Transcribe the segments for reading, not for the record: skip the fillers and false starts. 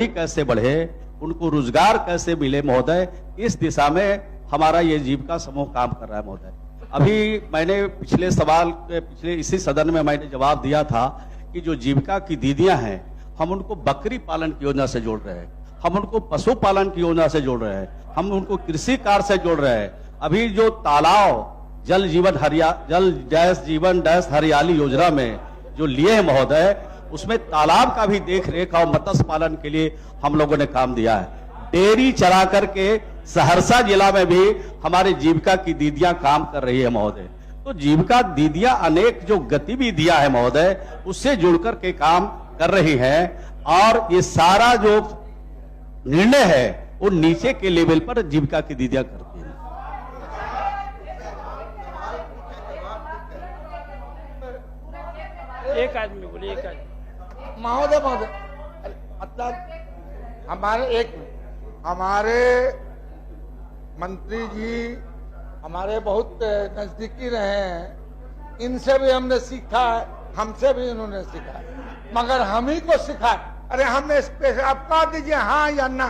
कैसे बढ़े, उनको रोजगार कैसे मिले महोदय, इस दिशा में हमारा ये जीविका समूह काम कर रहा है महोदय। अभी मैंने पिछले इसी सदन में मैंने जवाब दिया था कि जो जीविका की दीदियां हैं हम उनको बकरी पालन की योजना से जोड़ रहे हैं, हम उनको पशुपालन की योजना से जोड़ रहे हैं, हम उनको कृषि कार्य से जोड़ रहे हैं। अभी जो तालाब जल डैश जीवन डैश हरियाली योजना में जो लिए हैं महोदय, उसमें तालाब का भी देख रेख और मत्स्य पालन के लिए हम लोगों ने काम दिया है। डेयरी चला करके सहरसा जिला में भी हमारे जीविका की दीदियां काम कर रही है महोदय। तो जीविका दीदियां अनेक जो गतिविधियां है महोदय उससे जुड़कर के काम कर रही हैं और ये सारा जो निर्णय है वो नीचे के लेवल पर जीविका की दीदियां करती हैं। एक आदमी बोले, एक आदमी। महोदय मतलब हमारे मंत्री जी हमारे बहुत नजदीकी रहे हैं, इनसे भी हमने सीखा है, हमसे भी इन्होंने सीखा है, मगर हम ही को सिखा। अरे हमने स्पेशल, आप कह दीजिए हाँ या ना,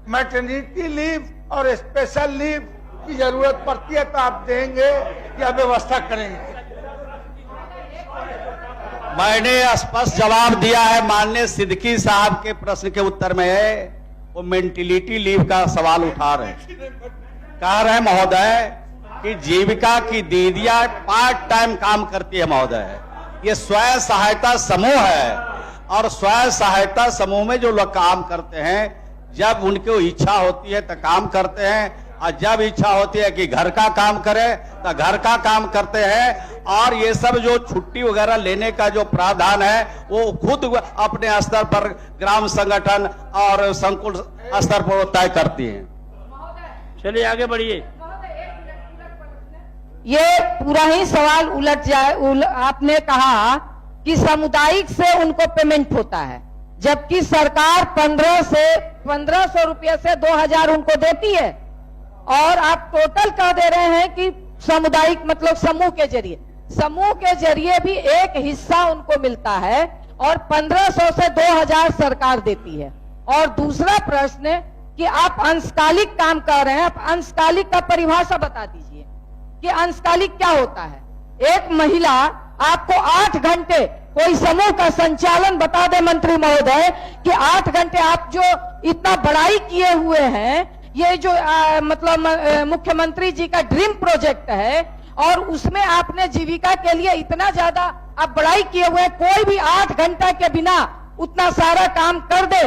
मैटरनिटी लीव और स्पेशल लीव की जरूरत पड़ती है तो आप देंगे या व्यवस्था करेंगे? मैंने स्पष्ट जवाब दिया है माननीय सिद्दीकी साहब के प्रश्न के उत्तर में है, वो मेंटिलिटी लीव का सवाल उठा रहे हैं। कह रहे हैं महोदय कि जीविका की दीदियां पार्ट टाइम काम करती है महोदय। ये स्वयं सहायता समूह है और स्वयं सहायता समूह में जो लोग काम करते हैं, जब उनको इच्छा होती है तो काम करते हैं और जब इच्छा होती है कि घर का काम करें तो घर का काम करते हैं। और ये सब जो छुट्टी वगैरह लेने का जो प्रावधान है वो खुद अपने स्तर पर ग्राम संगठन और संकुल स्तर पर तय करती हैं। चलिए आगे बढ़िए। ये पूरा ही सवाल उलट जाए। आपने कहा कि सामुदायिक से उनको पेमेंट होता है, जबकि सरकार 1500 रुपये से 2000 उनको देती है और आप टोटल कह दे रहे हैं कि सामुदायिक मतलब समूह के जरिए भी एक हिस्सा उनको मिलता है और 1500 से 2000 सरकार देती है। और दूसरा प्रश्न कि आप अंशकालिक काम कर रहे हैं, आप अंशकालिक का परिभाषा बता दीजिए कि अंशकालिक क्या होता है। एक महिला आपको 8 घंटे कोई समूह का संचालन बता दे मंत्री महोदय कि 8 घंटे आप जो इतना बड़ाई किए हुए हैं, ये जो मतलब मुख्यमंत्री जी का ड्रीम प्रोजेक्ट है और उसमें आपने जीविका के लिए इतना ज्यादा आप बड़ाई किए हुए हैं, कोई भी 8 घंटा के बिना उतना सारा काम कर दे